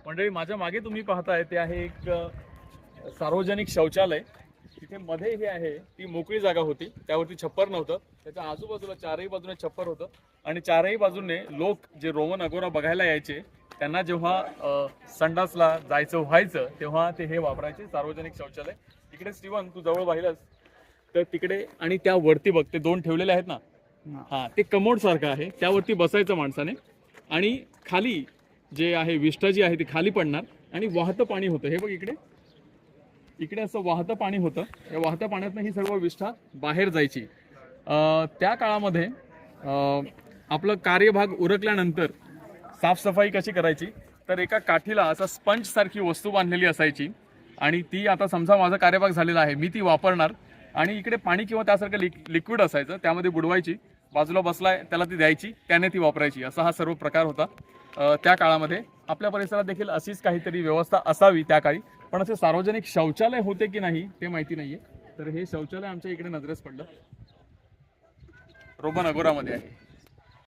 मंडळी माझ्या मागे तुम्ही पाहताय ते आहे एक सार्वजनिक शौचालय। तिथे मध्ये हे आहे ती मोकळी जागा होती, त्यावरती छप्पर नव्हतं, त्याच्या आजूबाजूला चारही बाजूने छप्पर होतं आणि चारही बाजूने लोक जे रोमन अगोरा बघायला यायचे त्यांना जेव्हा संडासला जायचं व्हायचं तेव्हा ते हे वापरायचे सार्वजनिक शौचालय। तिकडे स्टीवन तू जवळ पाहिलंस तर तिकडे आणि त्या वरती बघ ते दोन ठेवलेले आहेत ना, हा ते कमोड सारखं आहे, त्यावरती बसायचं माणसाने आणि खाली जे आहे विष्ठा जी आहे ती खाली पडणार आणि वाहतं पाणी होतं। हे बघ इकडे इकडे असं वाहतं पाणी होतं, या वाहत्या पाण्यातनं ही सर्व विष्ठा बाहेर जायची। त्या काळामध्ये आपलं कार्यभाग उरकल्यानंतर साफसफाई कशी करायची तर एका काठीला असा स्पंज सारखी वस्तू बांधलेली असायची आणि ती आता समजा माझा कार्यभाग झालेला आहे मी ती वापरणार आणि इकडे पाणी किंवा त्यासारखं लिक्विड असायचं त्यामध्ये बुडवायची, बाजूला बसलाय त्याला ती द्यायची, त्याने ती वापरायची, असा हा सर्व प्रकार होता त्या काळामध्ये। आपल्या परिसरात देखील अशीच काहीतरी व्यवस्था असावी त्या काळी, पण असे सार्वजनिक शौचालय होते की नाही ते माहिती नाहीये। तर हे शौचालय आमच्या इकडे नजरेस पडलं, रोमन अगोरामध्ये आहे।